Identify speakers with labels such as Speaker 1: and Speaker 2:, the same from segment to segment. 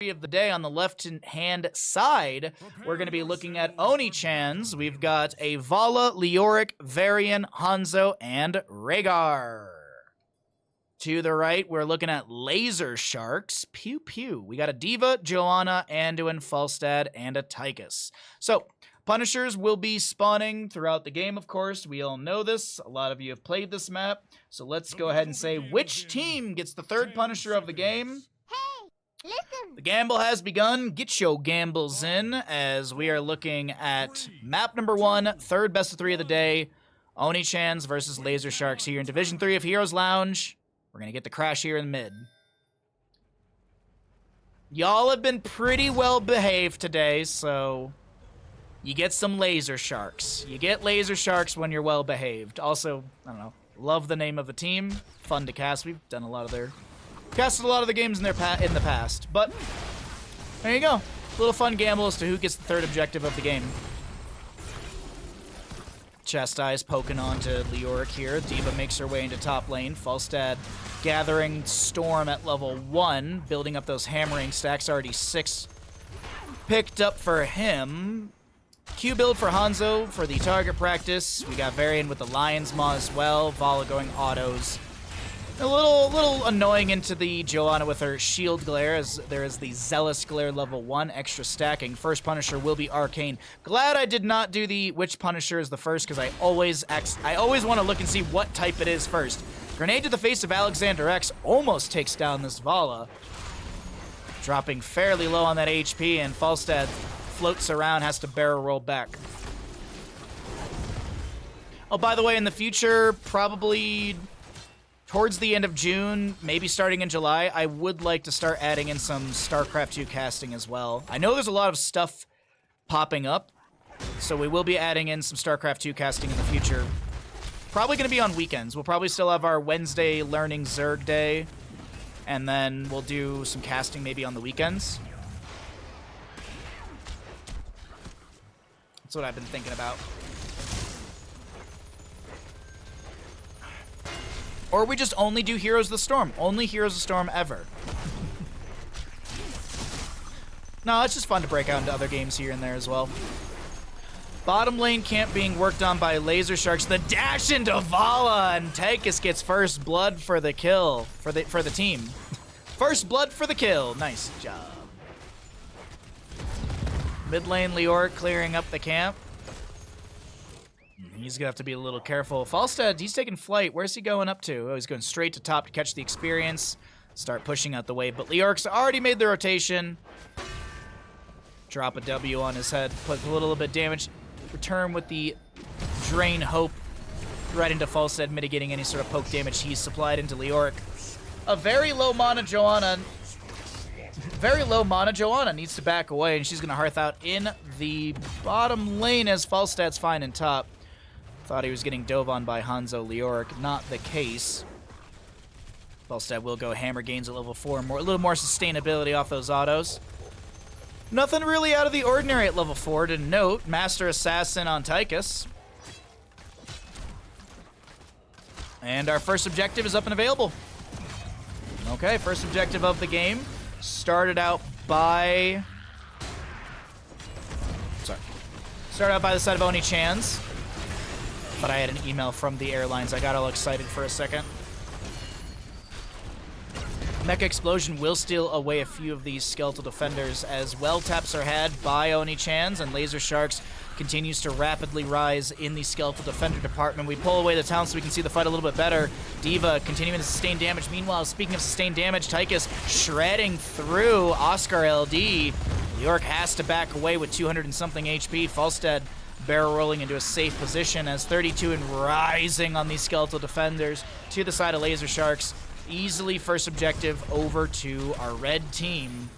Speaker 1: of the day. On the left-hand side, we're going to be looking at Oni-chans. We've got a Vala, Leoric, Varian, Hanzo, and Rhaegar. To the right, we're looking at Lazer Sharks. Pew pew. We got a Diva, Joanna, Anduin, Falstad, and a Tychus. So, Punishers will be spawning throughout the game, of course. We all know this. A lot of you have played this map. So let's go ahead and say which team gets the third Punisher of the game.
Speaker 2: Hey, listen.
Speaker 1: The gamble has begun. Get your gambles in as we are looking at map number 1, third best of 3 of the day. Oni-chans versus Lazer Sharks here in Division 3 of Heroes Lounge. We're going to get the crash here in mid. Y'all have been pretty well behaved today, so you get some Lazer Sharks. You get Lazer Sharks when you're well behaved. Also, I don't know, love the name of the team. Fun to cast. We've done casted a lot of the games in the past. But there you go. A little fun gamble as to who gets the third objective of the game. Chastise poking on to Leoric here. Diva makes her way into top lane. Falstad gathering Storm at level 1, building up those hammering stacks. Already 6 picked up for him. Q build for Hanzo for the target practice. We got Varian with the Lion's Maw as well. Vala going autos. A little annoying into the Joanna with her shield glare, as there is the Zealous Glare level 1 extra stacking. First Punisher will be Arcane. Glad I did not do the which Punisher is the first, because I always want to look and see what type it is first. Grenade to the face of Alexander X almost takes down this Vala. Dropping fairly low on that HP, and Falstad floats around, has to barrel roll back. Oh, by the way, in the future, probably towards the end of June, maybe starting in July, I would like to start adding in some StarCraft 2 casting as well. I know there's a lot of stuff popping up, so we will be adding in some StarCraft 2 casting in the future. Probably going to be on weekends. We'll probably still have our Wednesday Learning Zerg Day, and then we'll do some casting maybe on the weekends. That's what I've been thinking about. Or we just only do Heroes of the Storm. Only Heroes of the Storm ever. No, it's just fun to break out into other games here and there as well. Bottom lane camp being worked on by Lazer Sharks. The dash into Vala, and Tychus gets first blood for the kill. For the team. First blood for the kill. Nice job. Mid lane Leoric clearing up the camp. He's gonna have to be a little careful. Falstad, he's taking flight. Where's he going up to? Oh, he's going straight to top to catch the experience. Start pushing out the wave, but Leoric's already made the rotation. Drop a W on his head, put a little bit of damage. Return with the Drain Hope right into Falstad, mitigating any sort of poke damage he's supplied into Leoric. A very low mana Joanna. Very low mana Joanna needs to back away, and she's going to hearth out in the bottom lane as Falstad's fine in top. Thought he was getting dove on by Hanzo Leoric. Not the case. Falstad will go hammer gains at level 4. A little more sustainability off those autos. Nothing really out of the ordinary at level 4 to note. Master Assassin on Tychus. And our first objective is up and available. Okay, first objective of the game. Started out by the side of Oni-chans. But I had an email from the airlines. I got all excited for a second. Mecha Explosion will steal away a few of these skeletal defenders as well taps are had by Oni-chans, and Lazer Sharks continues to rapidly rise in the skeletal defender department. We pull away the talent so we can see the fight a little bit better. Diva continuing to sustain damage. Meanwhile, speaking of sustained damage, Tychus shredding through Oscar LD. Leoric has to back away with 200 and something HP. Falstad barrel rolling into a safe position as 32 and rising on these skeletal defenders to the side of Lazer Sharks. Easily first objective over to our red team.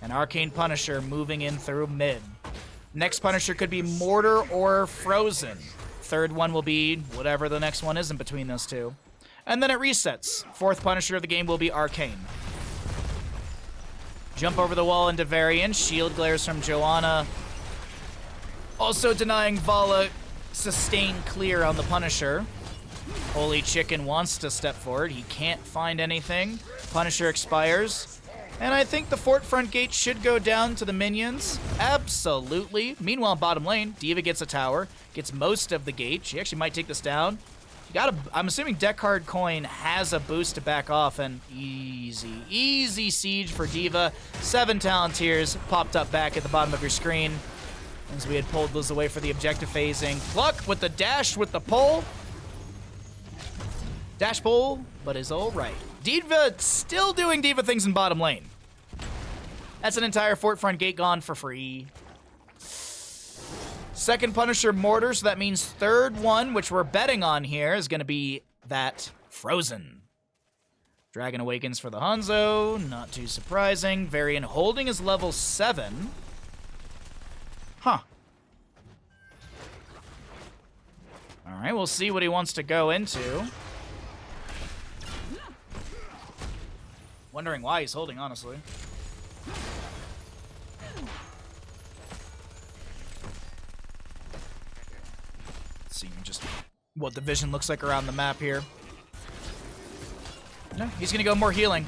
Speaker 1: An Arcane Punisher moving in through mid. Next Punisher could be Mortar or Frozen. Third one will be whatever the next one is in between those two. And then it resets. Fourth Punisher of the game will be Arcane. Jump over the wall into Varian. Shield glares from Joanna. Also denying Vala sustain clear on the Punisher. Holy Chicken wants to step forward. He can't find anything. Punisher expires. And I think the fort front gate should go down to the minions. Absolutely. Meanwhile, bottom lane, D.Va gets a tower, gets most of the gate. She actually might take this down. I'm assuming deck card coin has a boost to back off, and easy siege for D.Va. 7 Talonteers popped up back at the bottom of your screen as we had pulled those away for the objective phasing. Pluck with the dash with the pull. Dash pull, but is all right. D.Va still doing D.Va things in bottom lane. That's an entire fort front gate gone for free. Second Punisher Mortar, so that means third one, which we're betting on here, is going to be that Frozen. Dragon Awakens for the Hanzo, not too surprising. Varian holding is level 7. Huh. Alright, we'll see what he wants to go into. Wondering why he's holding, honestly. Let's see just what the vision looks like around the map here. No, he's gonna go more healing.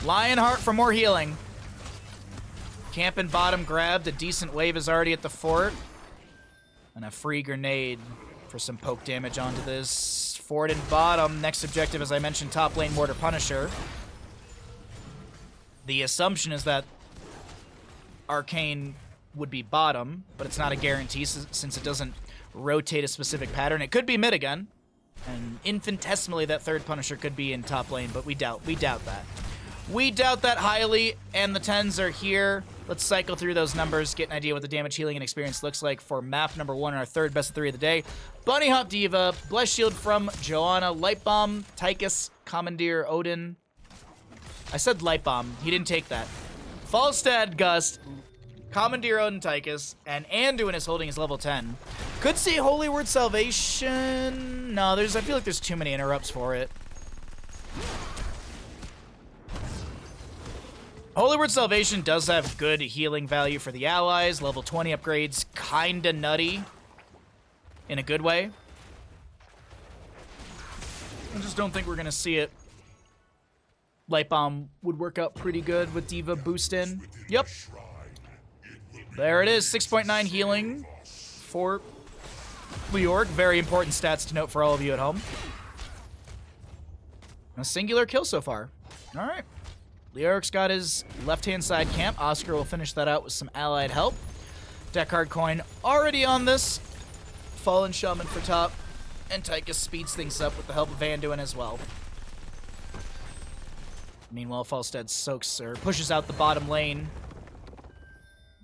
Speaker 1: Lionheart for more healing. Camp and bottom grabbed. A decent wave is already at the fort. And a free grenade for some poke damage onto this fort and bottom. Next objective, as I mentioned, top lane Mortar Punisher. The assumption is that Arcane would be bottom, but it's not a guarantee since it doesn't rotate a specific pattern. It could be mid again, and infinitesimally that third Punisher could be in top lane, but we doubt that. We doubt that highly, and the 10s are here. Let's cycle through those numbers, get an idea what the damage, healing, and experience looks like for map number 1, our third best of 3 of the day. Bunny Hop D.Va, Blessed Shield from Joanna, Light Bomb, Tychus, Commandeer, Odin. I said Light Bomb. He didn't take that. Falstad, Gust, Commandeer, Odin, Tychus, and Anduin is holding his level 10. Could see Holy Word Salvation. No, I feel like there's too many interrupts for it. Holy Word Salvation does have good healing value for the allies. Level 20 upgrades, kinda nutty. In a good way. I just don't think we're gonna see it. Light Bomb would work out pretty good with D.Va boost in. Yep. There it is, 6.9 healing for Leoric. Very important stats to note for all of you at home. A singular kill so far. All right. Leoric's got his left-hand side camp. Oscar will finish that out with some allied help. Deck card coin already on this. Fallen Shaman for top. And Tychus speeds things up with the help of Anduin as well. Meanwhile, Falstad soaks or pushes out the bottom lane.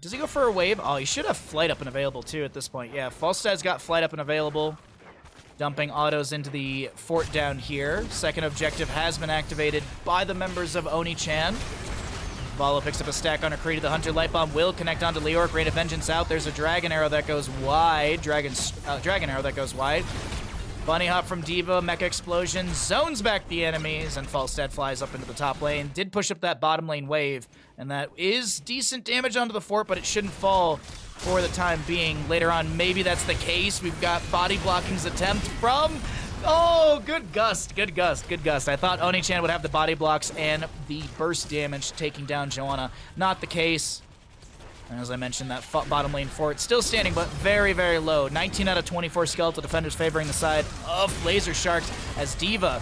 Speaker 1: Does he go for a wave? Oh, he should have flight up and available too at this point. Yeah, Falstad's got flight up and available. Dumping autos into the fort down here. Second objective has been activated by the members of Oni-chan. Valo picks up a stack on Creed. The Hunter Light Bomb will connect onto Leoric. Rain of Vengeance out. There's a Dragon Arrow that goes wide. Dragon Arrow that goes wide. Bunny Hop from D.Va, Mecha Explosion, zones back the enemies, and Falstad flies up into the top lane. Did push up that bottom lane wave, and that is decent damage onto the fort, but it shouldn't fall for the time being. Later on, maybe that's the case. We've got body blocking's attempt from... Oh, good gust, good gust, good gust. I thought Oni-chan would have the body blocks and the burst damage taking down Joanna. Not the case. And as I mentioned, that bottom lane fort still standing, but very, very low. 19 out of 24 skeletal defenders favoring the side of Lazer Sharks as D.Va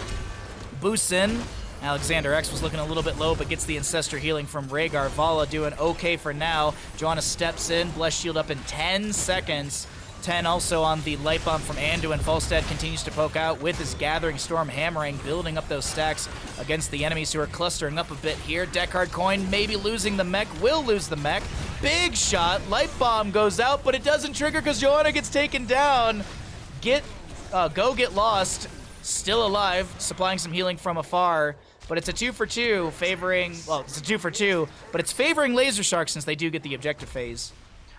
Speaker 1: boosts in. Alexander X was looking a little bit low, but gets the Ancestor healing from Rhaegar. Vala doing okay for now. Joanna steps in, Blessed Shield up in 10 seconds. 10 also on the Light Bomb from Anduin. Falstad continues to poke out with his Gathering Storm hammering, building up those stacks against the enemies who are clustering up a bit here. Deck card coin, maybe losing the mech, will lose the mech. Big shot, Light Bomb goes out, but it doesn't trigger because Joanna gets taken down. Go get lost, still alive, supplying some healing from afar. But it's a 2 for 2, favoring, well, it's a 2 for 2, but it's favoring Lazer Shark since they do get the objective phase.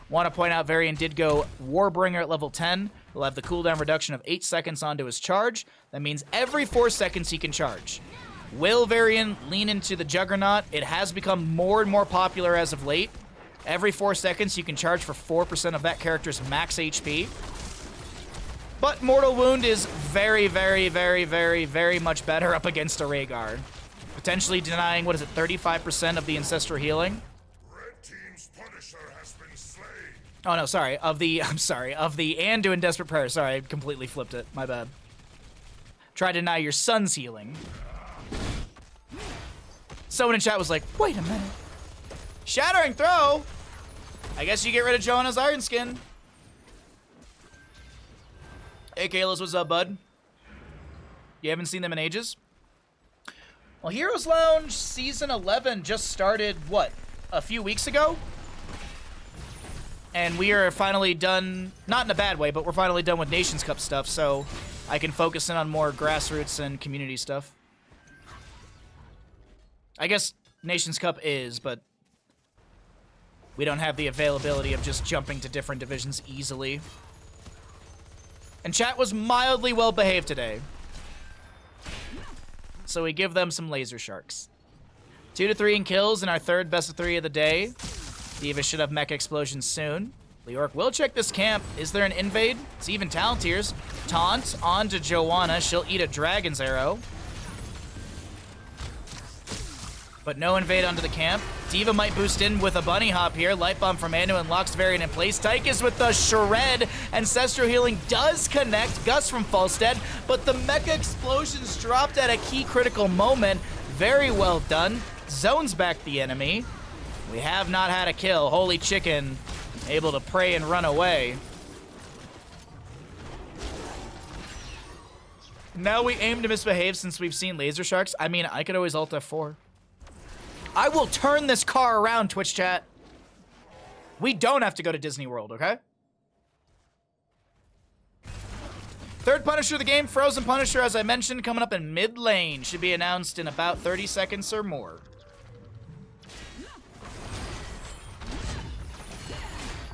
Speaker 1: Want to point out, Varian did go Warbringer at level 10. He'll have the cooldown reduction of 8 seconds onto his charge. That means every 4 seconds he can charge. Will Varian lean into the Juggernaut? It has become more and more popular as of late. Every 4 seconds you can charge for 4% of that character's max HP. But Mortal Wound is very, very, very, very, very much better up against a Rhaegar. potentially denying, what is it, 35% of the ancestral healing?
Speaker 3: Red team's Punisher has been slain.
Speaker 1: Oh no, sorry. Of the and doing Desperate Prayer. Sorry, I completely flipped it. My bad. Try to deny your son's healing. Someone in chat was like, wait a minute. Shattering throw? I guess you get rid of Johanna's Iron Skin. Hey, Kalis, what's up, bud? You haven't seen them in ages? Well, Heroes Lounge Season 11 just started, what, a few weeks ago? And we are finally done, not in a bad way, but we're finally done with Nations Cup stuff, so I can focus in on more grassroots and community stuff. I guess Nations Cup is, but we don't have the availability of just jumping to different divisions easily. And chat was mildly well-behaved today. So we give them some Laser Sharks. 2 to 3 in kills in our third best of 3 of the day. D.Va should have mech explosions soon. Leorc will check this camp. Is there an invade? It's even talent tiers. Taunt onto Joanna. She'll eat a dragon's arrow. But no invade onto the camp. D.Va might boost in with a bunny hop here. Light bomb from Anduin locks variant in place. Tychus with the shred. Ancestral healing does connect. Gus from Falstead. But the mecha explosions dropped at a key critical moment. Very well done. Zones back the enemy. We have not had a kill. Holy Chicken able to pray and run away. Now we aim to misbehave since we've seen Laser Sharks. I mean, I could always ult F4. I will turn this car around, Twitch chat. We don't have to go to Disney World, okay? Third Punisher of the game, Frozen Punisher, as I mentioned, coming up in mid lane. Should be announced in about 30 seconds or more.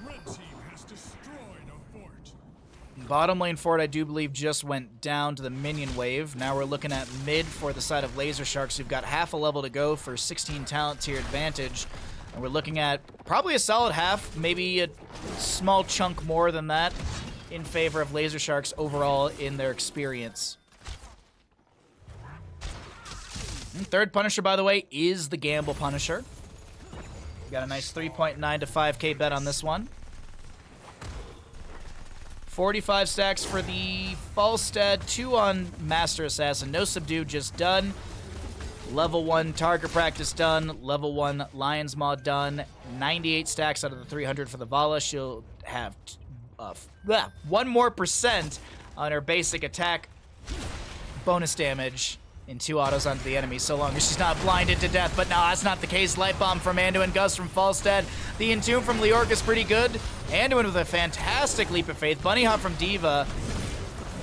Speaker 3: Red team has destroyed a fort.
Speaker 1: Bottom lane fort, I do believe, just went down to the minion wave. Now we're looking at mid for the side of Laser Sharks. We've got half a level to go for 16 talent tier advantage. And we're looking at probably a solid half, maybe a small chunk more than that in favor of Laser Sharks overall in their experience. And third Punisher, by the way, is the Gamble Punisher. We got a nice 3.9 to 5k bet on this one. 45 stacks for the Falstead, 2 on Master Assassin. No Subdue, just done. Level 1 Target Practice done. Level 1 Lion's Maw done. 98 stacks out of the 300 for the Vala. She'll have 1 more % on her basic attack bonus damage in 2 autos onto the enemy, so long as she's not blinded to death. But no, that's not the case. Light Bomb from Anduin, Gus from Falstead. The Entomb from Leorc is pretty good. Anduin with a fantastic Leap of Faith. Bunny Hop from D.Va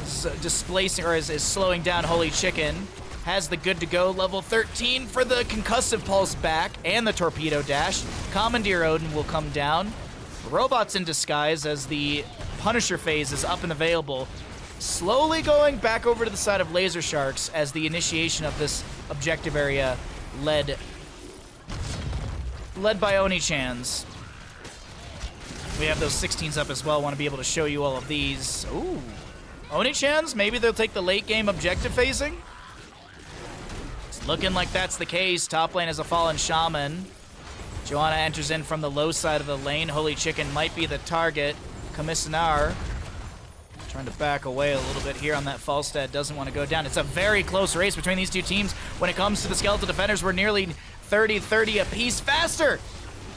Speaker 1: is displacing, or is slowing down Holy Chicken. Has the good to go. Level 13 for the Concussive Pulse back and the Torpedo Dash. Commandeer Odin will come down. Robots in disguise as the Punisher phase is up and available. Slowly going back over to the side of Laser Sharks as the initiation of this objective area led by Oni-chans. We have those 16s up as well. Want to be able to show you all of these. Ooh. Oni-chans, maybe they'll take the late game objective phasing? It's looking like that's the case. Top lane is a Fallen Shaman. Joanna enters in from the low side of the lane. Holy Chicken might be the target. Commissioner trying to back away a little bit here on that Falstead. Doesn't want to go down. It's a very close race between these two teams. When it comes to the Skeletal Defenders, we're nearly 30-30 apiece. Faster!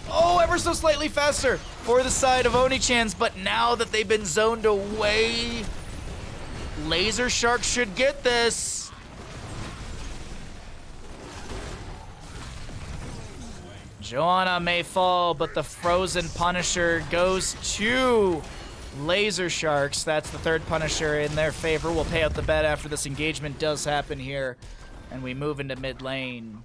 Speaker 1: Oh, ever so slightly faster for the side of Oni-chans. But now that they've been zoned away, Laser Shark should get this. Joanna may fall, but the Frozen Punisher goes to Laser Sharks. That's the third Punisher in their favor. We'll pay out the bet after this engagement does happen here, and we move into mid lane.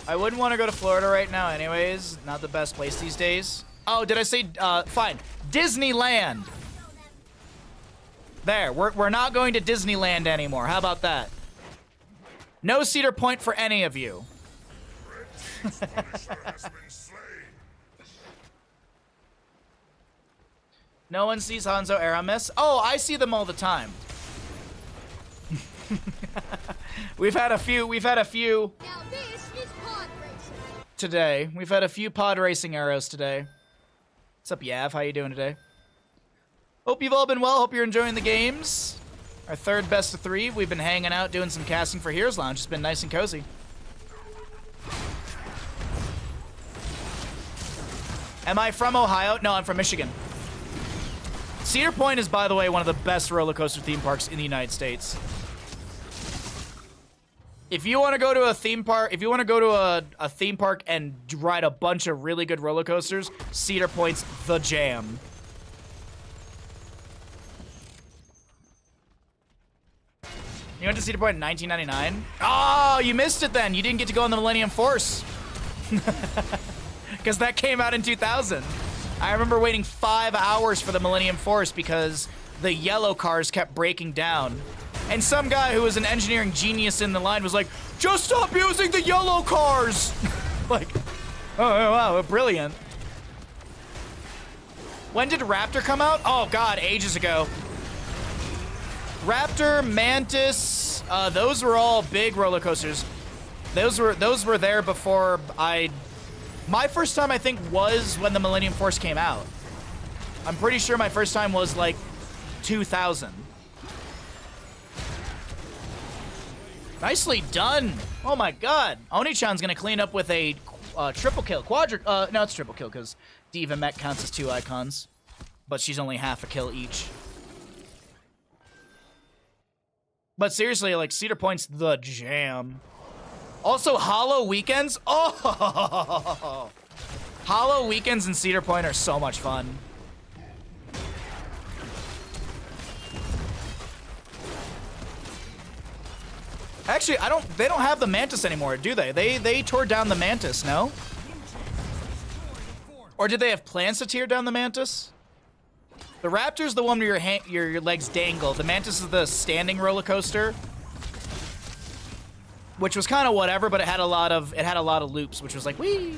Speaker 1: I wouldn't want to go to Florida right now anyways. Not the best place these days. Oh, did I say, fine. Disneyland. There, we're not going to Disneyland anymore. How about that? No Cedar Point for any of you. No one sees Hanzo Aramis. Oh, I see them all the time. We've had a few
Speaker 2: Now this is pod racing.
Speaker 1: today. We've had a few pod racing arrows today. What's up, Yav? How you doing today? Hope you've all been well. Hope you're enjoying the games. Our third best of 3. We've been hanging out, doing some casting for Heroes Lounge. It's been nice and cozy. Am I from Ohio? No, I'm from Michigan. Cedar Point is, by the way, one of the best roller coaster theme parks in the United States. If you want to go to a theme park, a theme park and ride a bunch of really good roller coasters, Cedar Point's the jam. You went to Cedar Point in 1999? Oh, you missed it then. You didn't get to go on the Millennium Force. Because that came out in 2000. I remember waiting 5 hours for the Millennium Force because the yellow cars kept breaking down. And some guy who was an engineering genius in the line was like, just stop using the yellow cars! Like, oh, wow, brilliant. When did Raptor come out? Oh, God, ages ago. Raptor, Mantis, those were all big roller coasters. Those were there before my first time, I think, was when the Millennium Force came out. I'm pretty sure my first time was, like, 2000. Nicely done. Oh, my God. Oni-chan's going to clean up with a triple kill. No, it's triple kill because Diva Mech counts as 2 icons. But she's only half a kill each. But seriously, like, Cedar Point's the jam. Also, Hollow Weekends. Oh! Hollow Weekends in Cedar Point are so much fun. Actually, they don't have the Mantis anymore, do they? They tore down the Mantis, no? Or did they have plans to tear down the Mantis? The Raptor's the one where your legs dangle. The Mantis is the standing roller coaster, which was kind of whatever, but it had a lot of loops, which was like, whee.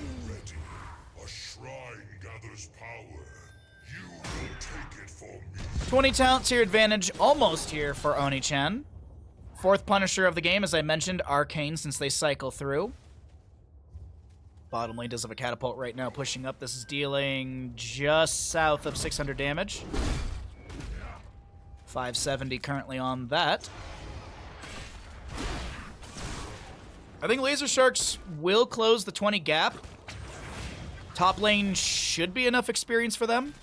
Speaker 3: A shrine gathers power. You will take it for me.
Speaker 1: 20 talent tier advantage almost here for Oni-chan. 4th Punisher of the game, as I mentioned, Arcane, since they cycle through. Bottom lane does have a catapult right now pushing up. This is dealing just south of 600 damage. 570 currently on that. I think Laser Sharks will close the 20 gap. Top lane should be enough experience for them.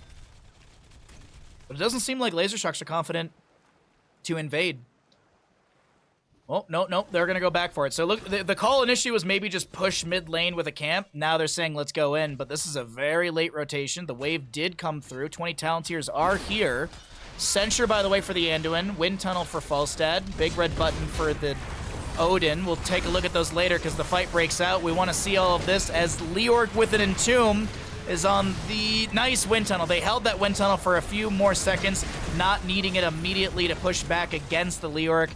Speaker 1: But it doesn't seem like Laser Sharks are confident to invade. Oh, no, they're going to go back for it. So look, the call initially was maybe just push mid lane with a camp. Now they're saying let's go in, but this is a very late rotation. The wave did come through. 20 talent tiers are here. Censure, by the way, for the Anduin. Wind Tunnel for Falstad. Big red button for the Odin. We'll take a look at those later because the fight breaks out. We want to see all of this as Leorc with an Entomb is on the nice Wind Tunnel. They held that Wind Tunnel for a few more seconds, not needing it immediately to push back against the Leorc.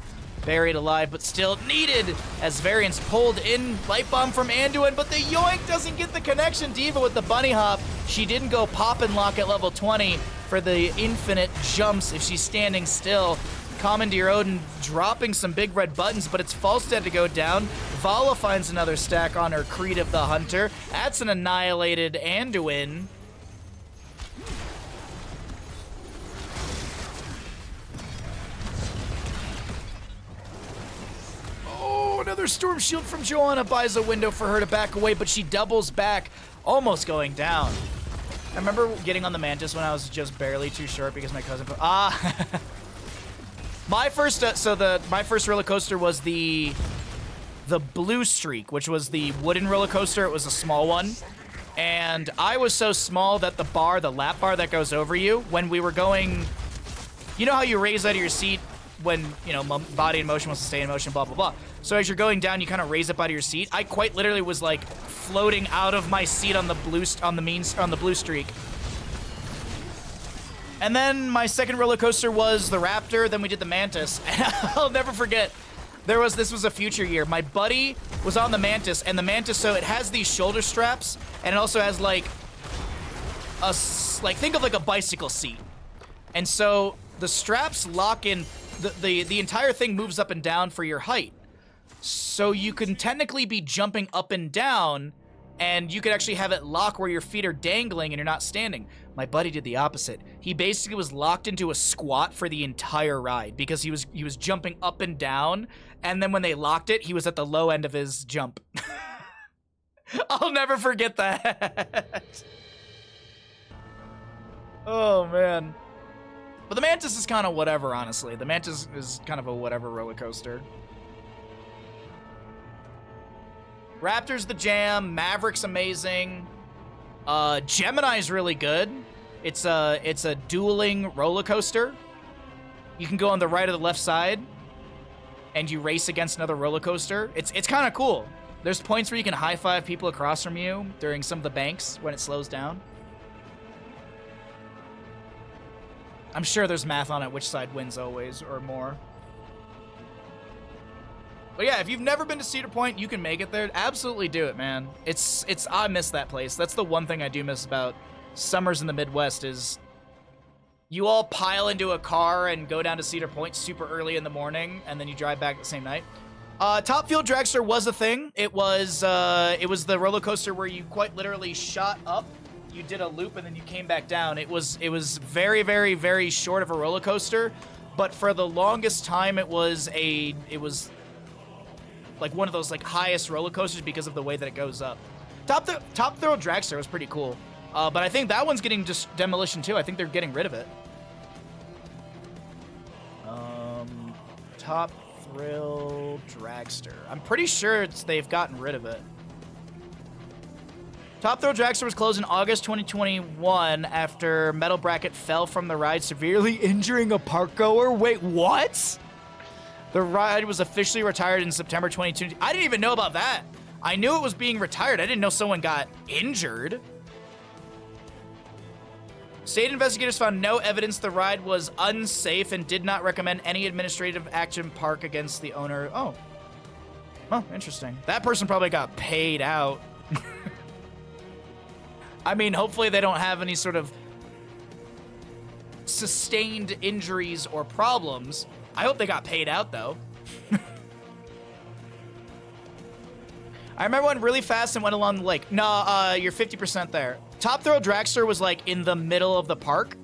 Speaker 1: Buried alive, but still needed as Variance pulled in. Light Bomb from Anduin, but the Yoink doesn't get the connection. Diva with the bunny hop. She didn't go pop and lock at level 20 for the infinite jumps if she's standing still. Commandeer Odin dropping some big red buttons, but it's Falstad to go down. Vala finds another stack on her Creed of the Hunter. That's an annihilated Anduin. Oh, another Storm Shield from Joanna buys a window for her to back away, but she doubles back, almost going down. I remember getting on the Mantis when I was just barely too short because my cousin put, my first roller coaster was the Blue Streak, which was the wooden roller coaster. It was a small one. And I was so small that the lap bar that goes over you, when we were going, you know how you raise out of your seat when, you know, body in motion wants to stay in motion, blah, blah, blah. So as you're going down, you kind of raise up out of your seat. I quite literally was like floating out of my seat on the Blue Streak. And then my second roller coaster was the Raptor. Then we did the Mantis. And I'll never forget. This was a future year. My buddy was on the Mantis, and the Mantis, so it has these shoulder straps, and it also has like think of like a bicycle seat. And so the straps lock in, the entire thing moves up and down for your height. So you can technically be jumping up and down, and you could actually have it lock where your feet are dangling and you're not standing. My buddy did the opposite. He basically was locked into a squat for the entire ride because he was jumping up and down, and then when they locked it, he was at the low end of his jump. I'll never forget that. Oh, man. But the Mantis is kind of whatever, honestly. The Mantis is kind of a whatever roller coaster. Raptor's the jam. Maverick's amazing. Gemini's really good. It's a dueling roller coaster. You can go on the right or the left side, and you race against another roller coaster. It's kind of cool. There's points where you can high-five people across from you during some of the banks when it slows down. I'm sure there's math on it, which side wins always, or more. But yeah, if you've never been to Cedar Point, you can make it there. Absolutely do it, man. I miss that place. That's the one thing I do miss about summers in the Midwest is you all pile into a car and go down to Cedar Point super early in the morning, and then you drive back the same night. Top Fuel Dragster was a thing. It was the roller coaster where you quite literally shot up, you did a loop, and then you came back down. It was very, very, very short of a roller coaster, but for the longest time, it was like one of those like highest roller coasters because of the way that it goes up. Top Thrill Dragster was pretty cool, but I think that one's getting just demolition too. I think they're getting rid of it. Top Thrill Dragster. I'm pretty sure they've gotten rid of it. Top Thrill Dragster was closed in August 2021 after metal bracket fell from the ride, severely injuring a park goer. Wait, what? The ride was officially retired in September 2022. I didn't even know about that. I knew it was being retired. I didn't know someone got injured. State investigators found no evidence the ride was unsafe and did not recommend any administrative action park against the owner. Oh. Oh, interesting. That person probably got paid out. I mean, hopefully they don't have any sort of sustained injuries or problems. I hope they got paid out, though. I remember one really fast and went along the lake. No, you're 50% there. Top Thrill Dragster was, like, in the middle of the park.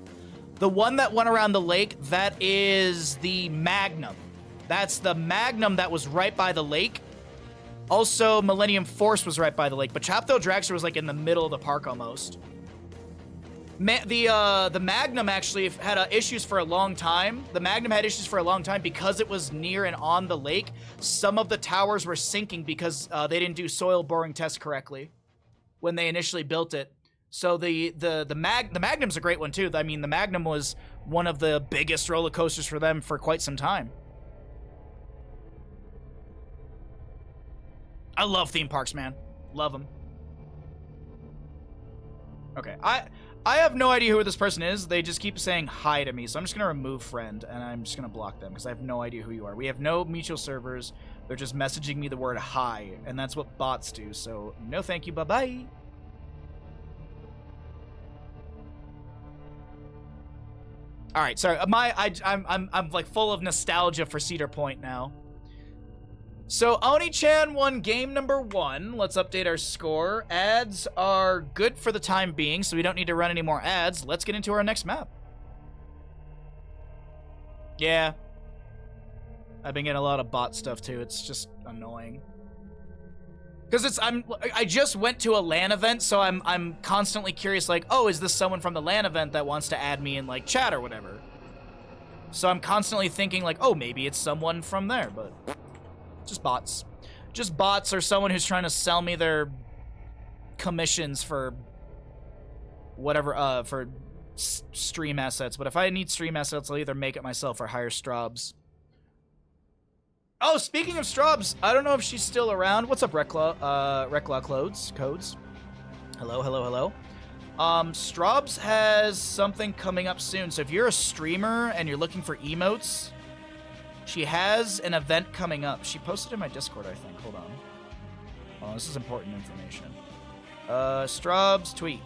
Speaker 1: The one that went around the lake, that is the Magnum. That's the Magnum that was right by the lake. Also, Millennium Force was right by the lake, but Top Thrill Dragster was, like, in the middle of the park almost. The Magnum actually had issues for a long time. The Magnum had issues for a long time because it was near and on the lake. Some of the towers were sinking because they didn't do soil boring tests correctly when they initially built it. So the Magnum's a great one too. I mean, the Magnum was one of the biggest roller coasters for them for quite some time. I love theme parks, man. Love them. Okay, I have no idea who this person is. They just keep saying hi to me, so I'm just going to remove friend, and I'm just going to block them, because I have no idea who you are. We have no mutual servers. They're just messaging me the word hi, and that's what bots do, so no thank you, bye-bye. All right, sorry. I'm like full of nostalgia for Cedar Point now. So Oni-chan won game number 1. Let's update our score. Ads are good for the time being, so we don't need to run any more ads. Let's get into our next map. Yeah. I've been getting a lot of bot stuff too. It's just annoying. Because I just went to a LAN event, so I'm constantly curious, like, oh, is this someone from the LAN event that wants to add me in like chat or whatever? So I'm constantly thinking like, oh, maybe it's someone from there, but just bots. Just bots or someone who's trying to sell me their commissions for whatever, for stream assets. But if I need stream assets, I'll either make it myself or hire Straubs. Oh, speaking of Straubs, I don't know if she's still around. What's up, Reclaw Codes? Hello, hello, hello. Straubs has something coming up soon. So if you're a streamer and you're looking for emotes, she has an event coming up. She posted in my Discord, I think. Hold on. Oh, this is important information. Straubs tweet.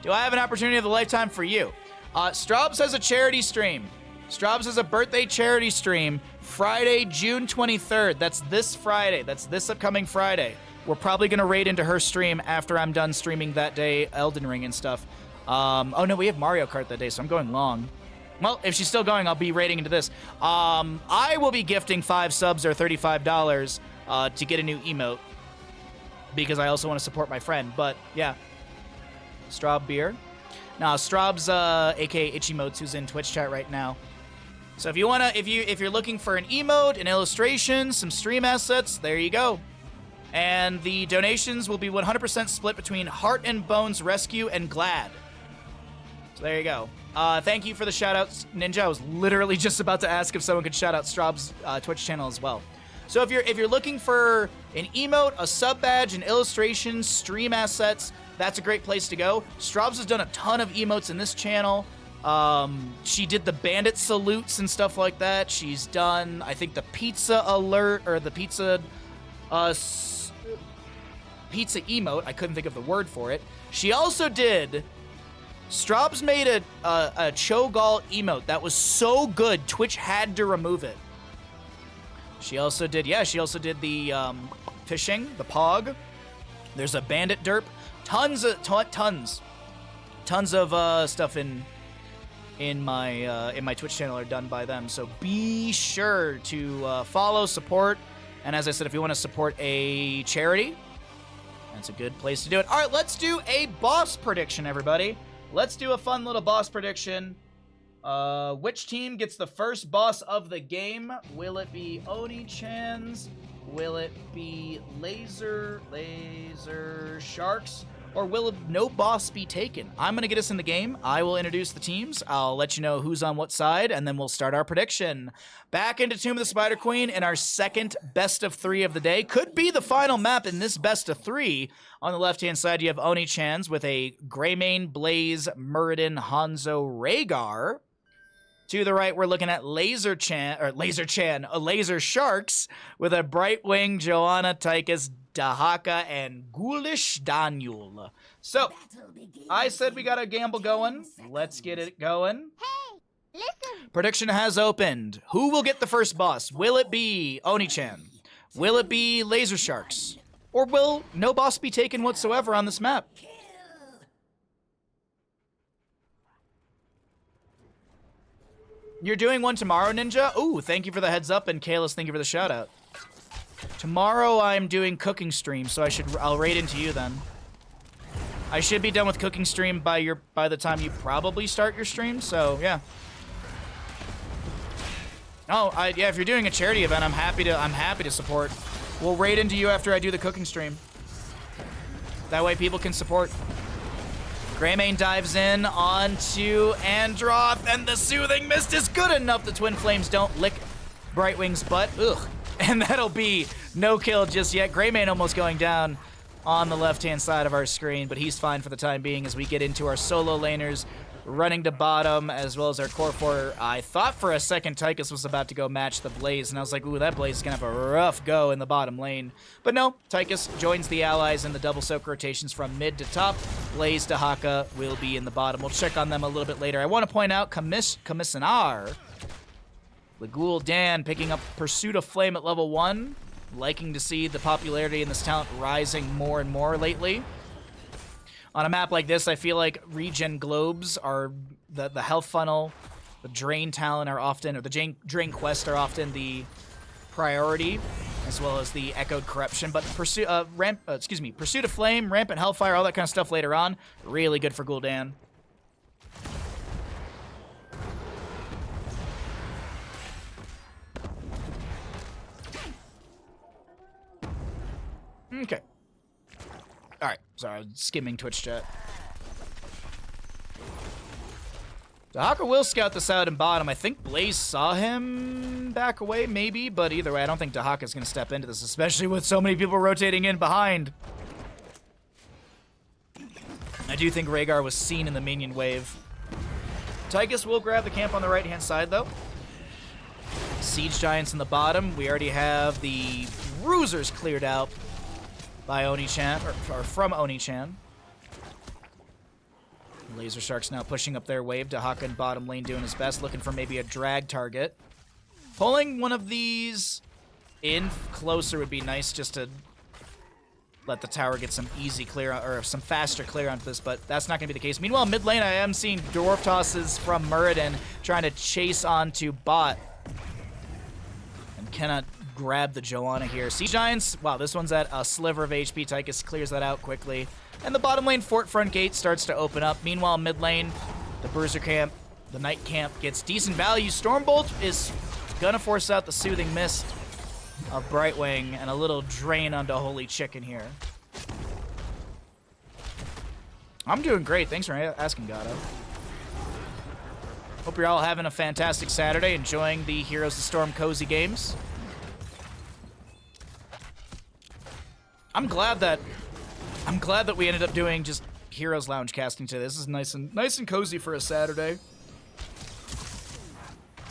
Speaker 1: Do I have an opportunity of a lifetime for you? Straubs has a charity stream. Straubs has a birthday charity stream Friday, June 23rd. That's this Friday. That's this upcoming Friday. We're probably going to raid into her stream after I'm done streaming that day, Elden Ring and stuff. Oh, no, we have Mario Kart that day, so I'm going long. Well, if she's still going, I'll be raiding into this. I will be gifting 5 subs or $35 to get a new emote because I also want to support my friend. But, yeah. Straub Beer. Now, Straub's, aka Itchymotes, who's in Twitch chat right now. So if you wanna, if you're looking for an emote, an illustration, some stream assets, there you go. And the donations will be 100% split between Heart and Bones Rescue and Glad. So there you go. Thank you for the shout-outs, Ninja. I was literally just about to ask if someone could shout out Straub's Twitch channel as well. So if you're looking for an emote, a sub badge, an illustration, stream assets, that's a great place to go. Straubs has done a ton of emotes in this channel. She did the bandit salutes and stuff like that. She's done, I think, the pizza alert or the pizza emote. I couldn't think of the word for it. She also did. Straubs made a Cho'Gall emote that was so good, Twitch had to remove it. She also did, yeah, she also did the fishing, the pog. There's a bandit derp. Tons of stuff in my Twitch channel are done by them. So be sure to follow, support, and as I said, if you want to support a charity, that's a good place to do it. All right, let's do a boss prediction, everybody. Let's do a fun little boss prediction. Which team gets the first boss of the game? Will it be Oni-chan's? Will it be Lazer Sharks? Or will no boss be taken? I'm going to get us in the game. I will introduce the teams. I'll let you know who's on what side, and then we'll start our prediction. Back into Tomb of the Spider Queen in our second best of 3 of the day. Could be the final map in this best of 3. On the left-hand side, you have Oni-chan's with a Greymane, Blaze, Muradin, Hanzo, Rhaegar. To the right, we're looking at Lazer Sharks with a Brightwing, Joanna, Tychus, Dahaka, and Ghoulish Daniel. So, I said we got a gamble going. Let's get it going.
Speaker 2: Hey, listen.
Speaker 1: Prediction has opened. Who will get the first boss? Will it be Oni-chan? Will it be Lazer Sharks? Or will no boss be taken whatsoever on this map? You're doing one tomorrow, Ninja? Ooh, thank you for the heads up, and Kalis, thank you for the shout out. Tomorrow I'm doing cooking stream, so I'll raid into you then. I should be done with cooking stream by the time you probably start your stream, so yeah. Oh, yeah, if you're doing a charity event, I'm happy to support. We'll raid into you after I do the cooking stream. That way people can support. Greymane dives in onto Androth, and the Soothing Mist is good enough. The Twin Flames don't lick Brightwing's butt. Ugh. And that'll be no kill just yet. Greymane almost going down on the left-hand side of our screen, but he's fine for the time being as we get into our solo laners running to bottom, as well as our core 4. I thought for a second Tychus was about to go match the Blaze, and I was like, ooh, that Blaze is going to have a rough go in the bottom lane. But no, Tychus joins the allies in the double soak rotations from mid to top. Blaze to Haka will be in the bottom. We'll check on them a little bit later. I want to point out Commissioner Legul Dan picking up Pursuit of Flame at level 1. Liking to see the popularity in this talent rising more and more lately. On a map like this, I feel like regen globes are the health funnel, the drain talent are often, or the drain quest are often the priority, as well as the echoed corruption. But Pursuit of Flame, rampant hellfire, all that kind of stuff later on, really good for Gul'dan. Okay. Alright, sorry, I was skimming Twitch chat. Dahaka will scout this out in bottom. I think Blaze saw him back away, maybe, but either way, I don't think Dahaka's going to step into this, especially with so many people rotating in behind. I do think Rhaegar was seen in the minion wave. Tychus will grab the camp on the right-hand side, though. Siege Giants in the bottom. We already have the Bruisers cleared out by Oni-chan, or from Oni-chan. Laser Shark's now pushing up their wave. Dahaka in bottom lane doing his best, looking for maybe a drag target. Pulling one of these in closer would be nice just to let the tower get some easy clear, or some faster clear onto this, but that's not going to be the case. Meanwhile, mid lane, I am seeing dwarf tosses from Muradin trying to chase onto bot. And cannot grab the Joanna here. Sea Giants, wow, this one's at a sliver of HP. Tychus clears that out quickly. And the bottom lane fort front gate starts to open up. Meanwhile, mid lane, the Bruiser camp, the Knight camp gets decent value. Stormbolt is going to force out the Soothing Mist of Brightwing and a little drain onto Holy Chicken here. I'm doing great. Thanks for asking, Gato. Hope you're all having a fantastic Saturday, enjoying the Heroes of the Storm cozy games. I'm glad that we ended up doing just Heroes Lounge casting today. This is nice and cozy for a Saturday.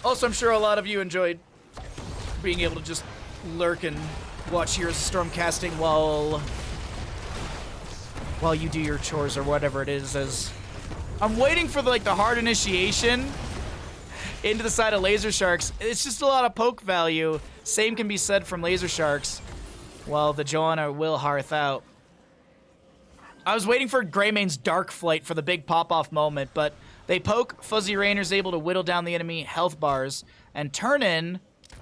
Speaker 1: Also, I'm sure a lot of you enjoyed being able to just lurk and watch Heroes of Storm casting while you do your chores or whatever it is. As I'm waiting for the hard initiation into the side of Laser Sharks. It's just a lot of poke value. Same can be said from Laser Sharks, while the Joanna will hearth out. I was waiting for Greymane's Dark Flight for the big pop-off moment, but they poke. Fuzzy Rainer's able to whittle down the enemy health bars and turn in,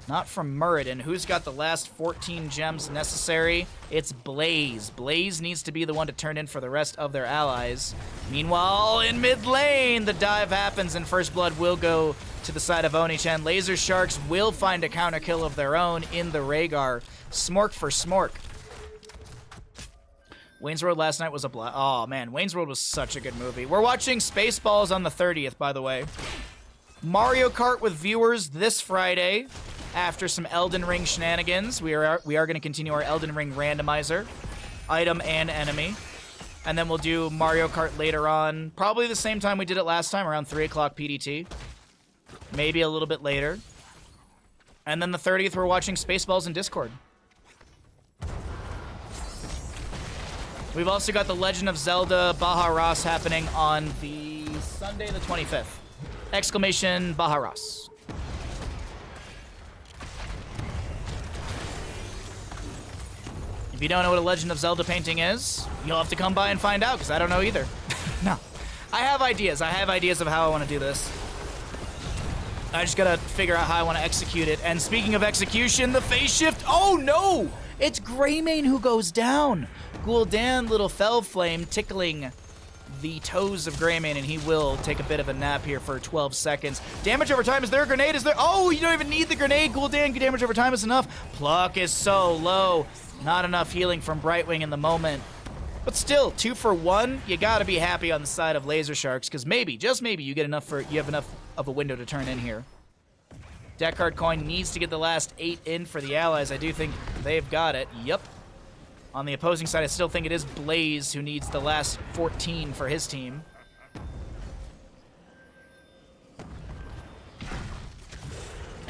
Speaker 1: not from Muradin, who's got the last 14 gems necessary. It's Blaze. Blaze needs to be the one to turn in for the rest of their allies. Meanwhile, in mid lane, the dive happens and First Blood will go to the side of Oni-chan. Laser Sharks will find a counter kill of their own in the Rhaegar. Smork for Smork. Wayne's World last night was a blast. Oh, man. Wayne's World was such a good movie. We're watching Spaceballs on the 30th, by the way. Mario Kart with viewers this Friday after some Elden Ring shenanigans. We are going to continue our Elden Ring randomizer. Item and enemy. And then we'll do Mario Kart later on. Probably the same time we did it last time, around 3 o'clock PDT. Maybe a little bit later. And then the 30th, we're watching Spaceballs in Discord. We've also got the Legend of Zelda Bahamut happening on the Sunday the 25th. Exclamation Bahamut. If you don't know what a Legend of Zelda painting is, you'll have to come by and find out, because I don't know either. No. I have ideas. I have ideas of how I want to do this. I just gotta figure out how I want to execute it. And speaking of execution, the phase shift. Oh no! It's Greymane who goes down. Gul'dan, little Fel Flame, tickling the toes of Greymane, and he will take a bit of a nap here for 12 seconds. Damage over time. Is there a grenade? Is there? Oh, you don't even need the grenade. Gul'dan, damage over time is enough. Pluck is so low. Not enough healing from Brightwing in the moment. But still, 2 for 1. You gotta be happy on the side of Laser Sharks, because maybe, just maybe, you have enough of a window to turn in here. Deck card coin needs to get the last 8 in for the allies. I do think they've got it. Yep. On the opposing side, I still think it is Blaze who needs the last 14 for his team.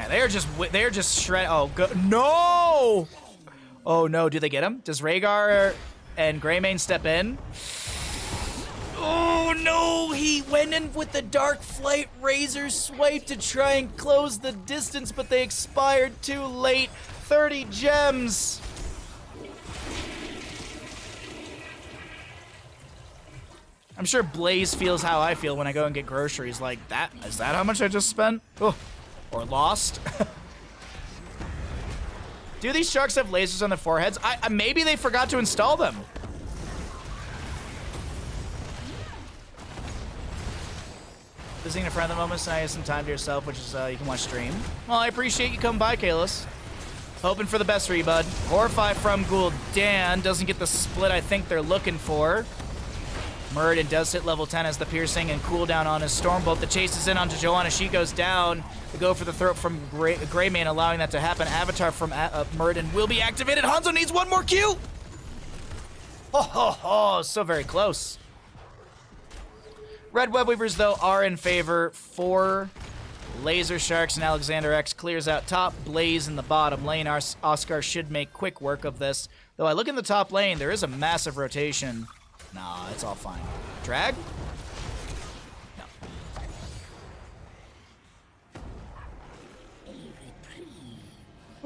Speaker 1: And they're just shred. Oh, no! Oh no, do they get him? Does Rhaegar and Greymane step in? Oh no, he went in with the Dark Flight Razor Swipe to try and close the distance, but they expired too late. 30 gems. I'm sure Blaze feels how I feel when I go and get groceries. Like, is that how much I just spent? Oh, or lost? Do these sharks have lasers on their foreheads? Maybe they forgot to install them. Visiting a friend at the moment, so now you have some time to yourself, which is you can watch stream. Well, I appreciate you coming by, Kalis. Hoping for the best for you, bud. Horrify from Gul'dan doesn't get the split I think they're looking for. Muradin does hit level 10 as the piercing and cooldown on his Stormbolt. The chase is in onto Joanna. She goes down. The go for the throat from Greymane, allowing that to happen. Avatar from Muradin will be activated. Hanzo needs one more Q. Oh, so very close. Red Web Weavers, though, are in favor for Laser Sharks, and Alexander X clears out top. Blaze in the bottom lane. Oscar should make quick work of this. Though I look in the top lane, there is a massive rotation. Nah, it's all fine. Drag?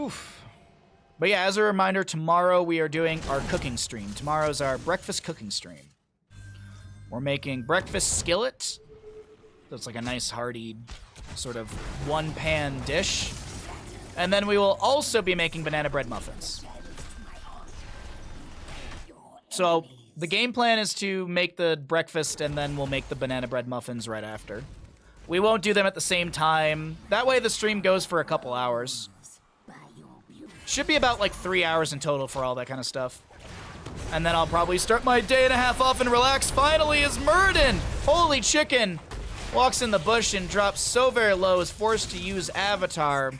Speaker 1: Oof. But yeah, as a reminder, tomorrow we are doing our cooking stream. Tomorrow's our breakfast cooking stream. We're making breakfast skillet. So it's like a nice hearty sort of one-pan dish. And then we will also be making banana bread muffins. So the game plan is to make the breakfast and then we'll make the banana bread muffins right after. We won't do them at the same time. That way the stream goes for a couple hours. Should be about like 3 hours in total for all that kind of stuff. And then I'll probably start my day and a half off and relax. Finally is Murden! Holy chicken! Walks in the bush and drops so very low, is forced to use Avatar.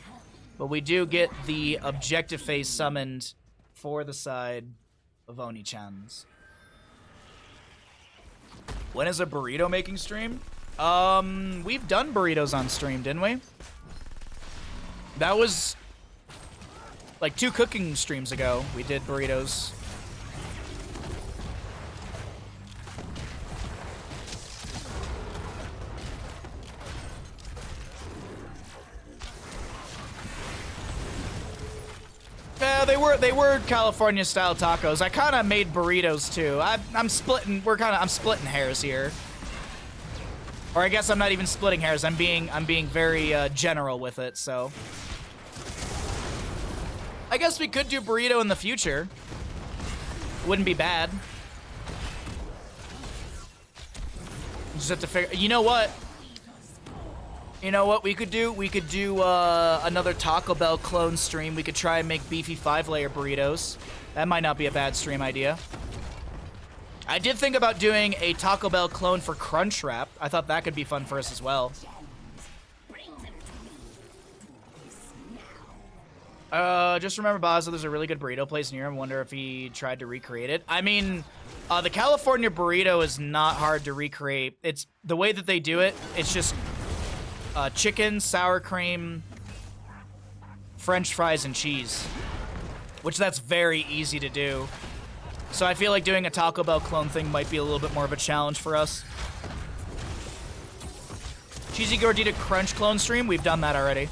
Speaker 1: But we do get the objective phase summoned for the side of Oni-chan's. When is a burrito making stream? We've done burritos on stream, didn't we? That was like 2 cooking streams ago. We did burritos. Yeah, they were California style tacos. I kind of made burritos too. I'm splitting hairs here. Or I guess I'm not even splitting hairs. I'm being very general with it. So I guess we could do burrito in the future. Wouldn't be bad. Just have to figure. You know what? You know what we could do? We could do another Taco Bell clone stream. We could try and make beefy 5-layer burritos. That might not be a bad stream idea. I did think about doing a Taco Bell clone for Crunchwrap. I thought that could be fun for us as well. Just remember, Baza, there's a really good burrito place near him. Wonder if he tried to recreate it. I mean, the California burrito is not hard to recreate. It's the way that they do it. It's just chicken, sour cream, French fries, and cheese, which that's very easy to do. So I feel like doing a Taco Bell clone thing might be a little bit more of a challenge for us. Cheesy Gordita Crunch clone stream, we've done that already.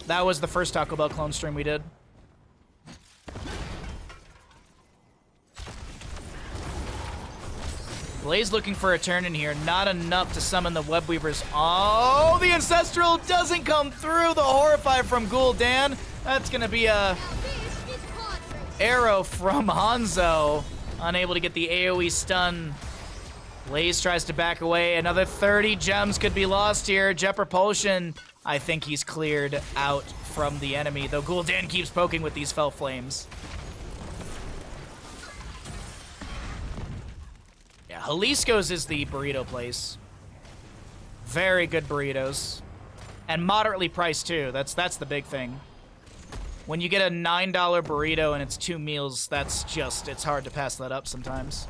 Speaker 1: That was the first Taco Bell clone stream we did. Blaze looking for a turn in here. Not enough to summon the Web Weavers. Oh, the Ancestral doesn't come through. The Horrify from Gul'dan. That's going to be a arrow from Hanzo. Unable to get the AoE stun. Blaze tries to back away. Another 30 gems could be lost here. Jet Propulsion, I think he's cleared out from the enemy, though Gul'dan keeps poking with these Fell Flames. Yeah, Jalisco's is the burrito place. Very good burritos. And moderately priced, too. That's the big thing. When you get a $9 burrito and it's 2 meals, it's hard to pass that up sometimes.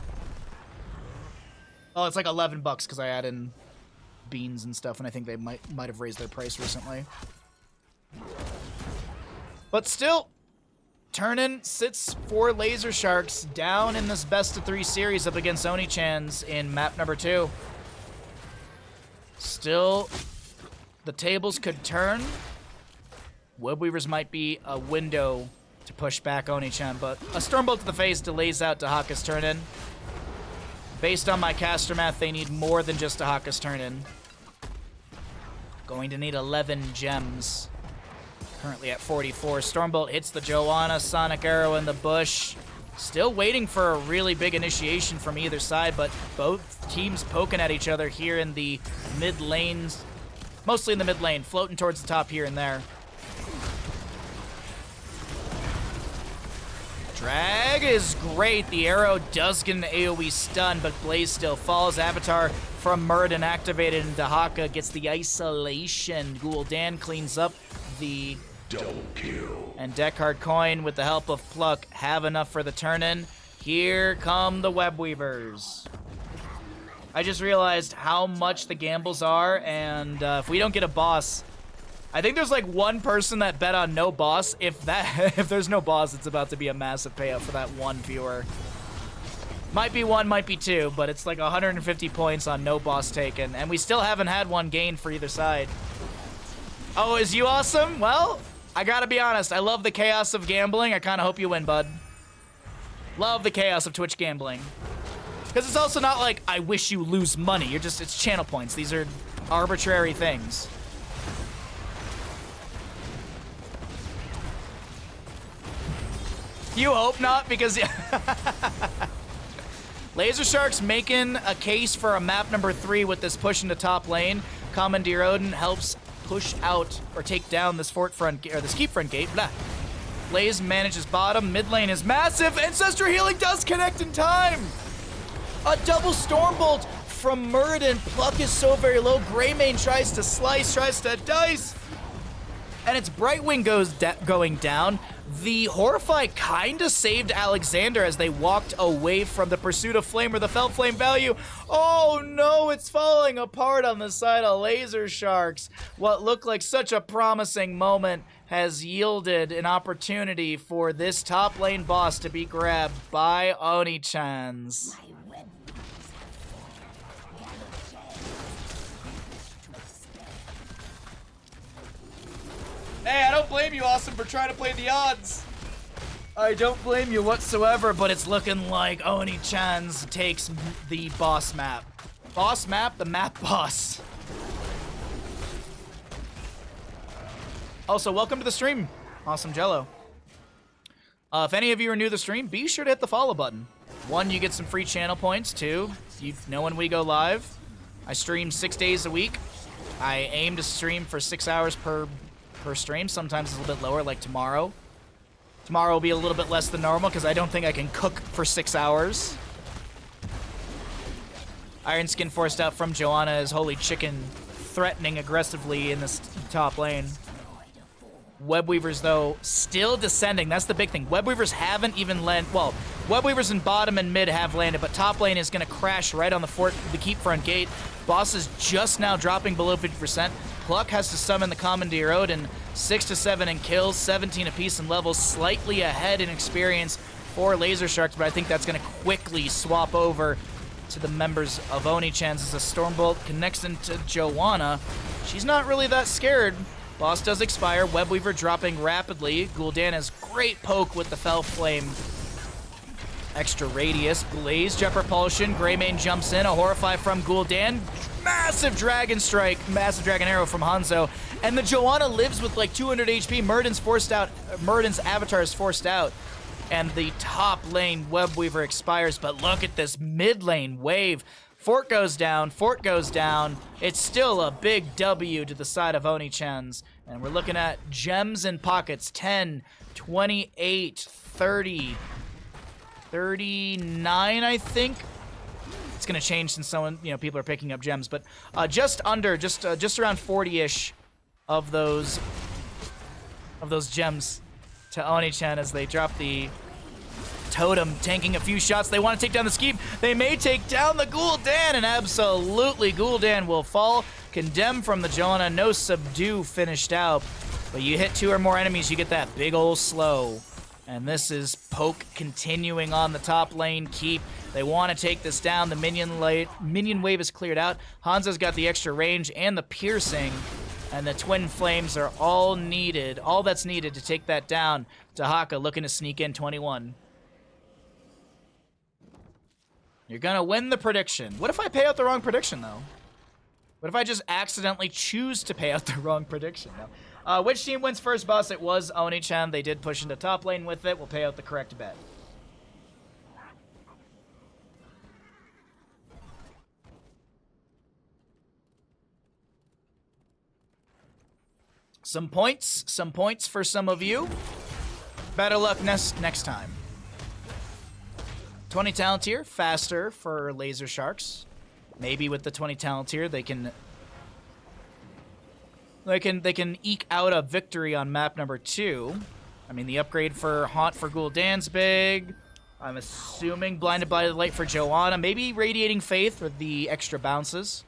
Speaker 1: Oh, it's like 11 bucks because I add in beans and stuff, and I think they might have raised their price recently. But still, Turnin sits for Laser Sharks down in this best of 3 series up against Oni-chan's in map number 2. Still, the tables could turn. Web Weavers might be a window to push back Oni-chan, but a Stormbolt to the face delays out Dahaka's turn-in. Based on my caster math, they need more than just Dahaka's turn-in. Going to need 11 gems. Currently at 44. Stormbolt hits the Joanna, Sonic Arrow in the bush. Still waiting for a really big initiation from either side, but both teams poking at each other here in the mid lanes. Mostly in the mid lane, floating towards the top here and there. Drag is great. The arrow does get an AoE stun, but Blaze still falls. Avatar from Murden activated, and Dahaka gets the isolation. Gul'dan cleans up the
Speaker 3: Double kill.
Speaker 1: And Deckhard Coin, with the help of Pluck, have enough for the turn-in. Here come the Web Weavers. I just realized how much the gambles are, and if we don't get a boss, I think there's like one person that bet on no boss. If there's no boss, it's about to be a massive payout for that one viewer. Might be 1, might be 2, but it's like 150 points on no boss taken, and we still haven't had one gain for either side. Oh, is you awesome? Well, I gotta be honest, I love the chaos of gambling. I kind of hope you win, bud. Love the chaos of Twitch gambling. Because it's also not like, I wish you lose money. You're just, it's channel points. These are arbitrary things. You hope not, because... Lazer Shark's making a case for a map number 3 with this push into top lane. Commandeer Odin helps push out or take down this fort front, or this keep front gate. Blah. Blaze manages bottom. Mid lane is massive. Ancestral Healing does connect in time. A double Stormbolt from Muradin. Pluck is so very low. Greymane tries to slice, tries to dice. And it's Brightwing going down. The Horrify kinda saved Alexander as they walked away from the pursuit of flame or the felt flame value. Oh no, it's falling apart on the side of Lazer Sharks. What looked like such a promising moment has yielded an opportunity for this top lane boss to be grabbed by Oni-chans. Hey, I don't blame you, Austin, for trying to play the odds. I don't blame you whatsoever, but it's looking like Oni-chans takes the boss map. Boss map, the map boss. Also, welcome to the stream, Awesome Jello. If any of you are new to the stream, be sure to hit the follow button. 1, you get some free channel points. 2, you know when we go live. I stream 6 days a week. I aim to stream for 6 hours per stream. Sometimes it's a little bit lower, like tomorrow. Tomorrow will be a little bit less than normal because I don't think I can cook for 6 hours. Iron Skin forced out from Joanna is Holy Chicken threatening aggressively in this top lane. Webweavers, though, still descending. That's the big thing. Webweavers haven't even landed. Well, Webweavers in bottom and mid have landed, but top lane is going to crash right on the keep front gate. Boss is just now dropping below 50%. Pluck has to summon the Commandeer Odin. 6 to 7 in kills, 17 apiece in levels, slightly ahead in experience for Lazer Sharks, but I think that's going to quickly swap over to the members of Oni-chans as a Stormbolt connects into Joanna. She's not really that scared. Boss does expire. Webweaver dropping rapidly. Gul'dan has great poke with the Fell Flame. Extra radius. Blaze, Jet Propulsion. Greymane jumps in. A Horrify from Gul'dan. Massive Dragon Strike. Massive Dragon Arrow from Hanzo. And the Joanna lives with like 200 HP. Muradin's forced out. Muradin's avatar is forced out. And the top lane Webweaver expires. But look at this mid lane wave. Fort goes down. Fort goes down. It's still a big W to the side of Oni-chans. And we're looking at gems in pockets. 10, 28, 30, 39, I think. It's going to change since someone, people are picking up gems. But just around 40-ish of those gems to Oni-chan as they drop the totem, tanking a few shots. They want to take down the Skeep. They may take down the Gul'dan, and absolutely Gul'dan will fall. Condemned from the Joanna. No subdue finished out. But you hit 2 or more enemies, you get that big ol' slow. And this is Poke continuing on the top lane keep. They want to take this down. The minion wave is cleared out. Hanzo's got the extra range and the piercing. And the Twin Flames are all needed. All that's needed to take that down. Dahaka looking to sneak in 21. You're gonna win the prediction. What if I pay out the wrong prediction, though? What if I just accidentally choose to pay out the wrong prediction? No. Which team wins first, boss? It was Oni-chan. They did push into top lane with it. We'll pay out the correct bet. Some points for some of you. Better luck next time. 20 talent tier, faster for Lazer Sharks. Maybe with the 20 talent tier, they can eke out a victory on map number 2. I mean, the upgrade for Haunt for Gul'dan's big. I'm assuming Blinded by the Light for Joanna. Maybe Radiating Faith with the extra bounces.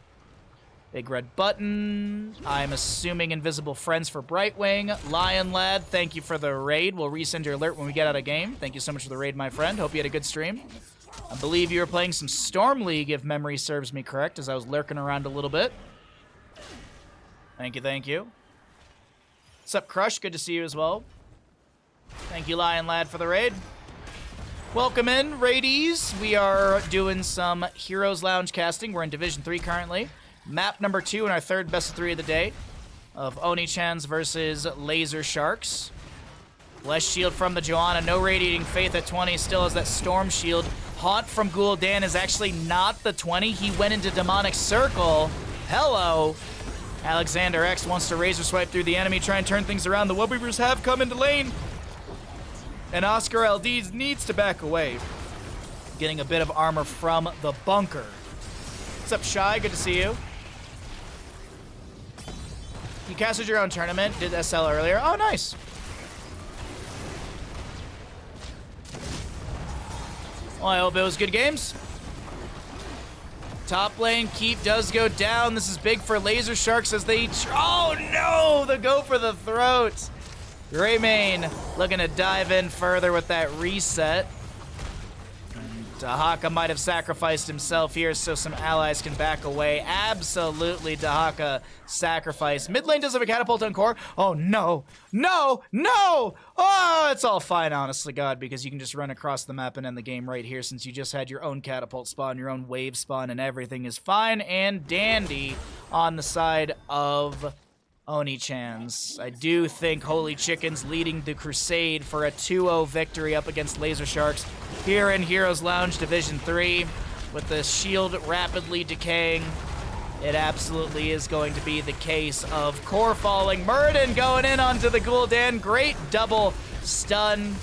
Speaker 1: Big red button. I'm assuming Invisible Friends for Brightwing. Lion Lad, thank you for the raid. We'll resend your alert when we get out of game. Thank you so much for the raid, my friend. Hope you had a good stream. I believe you were playing some Storm League, if memory serves me correct, as I was lurking around a little bit. Thank you, thank you. What's up, Crush? Good to see you as well. Thank you, Lion Lad, for the raid. Welcome in, raidees. We are doing some Heroes Lounge casting. We're in Division 3 currently. Map number 2 in our third best of 3 of the day of Oni-chans versus Lazer Sharks. Blessed Shield from the Joanna. No Radiating Faith at 20. Still has that Storm Shield. Haunt from Gul'dan is actually not the 20. He went into Demonic Circle. Hello. Alexander X wants to Razor Swipe through the enemy, try and turn things around. The Webweavers have come into lane. And Oscar LD needs to back away. Getting a bit of armor from the bunker. What's up, Shy? Good to see you. You casted your own tournament. Did SL earlier. Oh, nice. Well, I hope it was good games. Top lane keep does go down. This is big for Lazer Sharks as they... Oh, no! The go for the throat. Greymane looking to dive in further with that reset. Dahaka might have sacrificed himself here so some allies can back away. Absolutely, Dahaka sacrificed. Mid lane does have a catapult on core. Oh, no. No! No! Oh, it's all fine, honestly, God, because you can just run across the map and end the game right here since you just had your own catapult spawn, your own wave spawn, and everything is fine and dandy on the side of Oni-chans. I do think Holy Chicken's leading the crusade for a 2-0 victory up against Lazer Sharks here in Heroes Lounge Division 3. With the shield rapidly decaying, it absolutely is going to be the case of core falling. Murden going in onto the Gul'dan. Great double stun.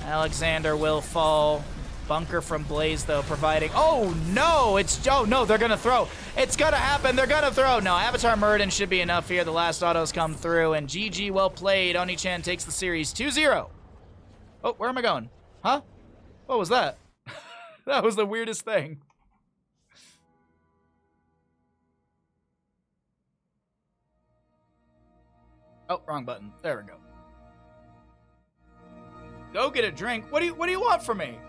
Speaker 1: Alexander will fall. Bunker from Blaze, though, providing... Oh, no! Oh, no, they're gonna throw. It's gonna happen. They're gonna throw. No, Avatar Murden should be enough here. The last autos come through, and GG, well played. Oni-chan takes the series 2-0. Oh, where am I going? Huh? What was that? That was the weirdest thing. Oh, wrong button. There we go. Go get a drink. What do you want from me?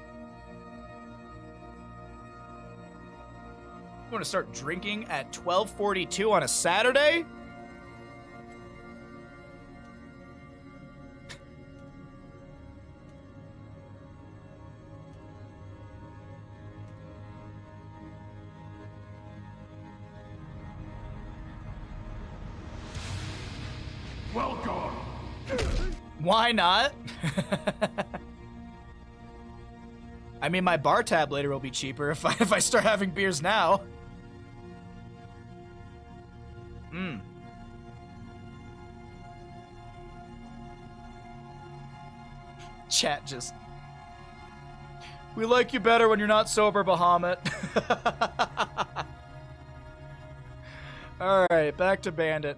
Speaker 1: You want to start drinking at 12:42 on a Saturday?
Speaker 3: Welcome.
Speaker 1: Why not? I mean, my bar tab later will be cheaper if I start having beers now. Chat just... We like you better when you're not sober, Bahamut. Alright, back to Bandit.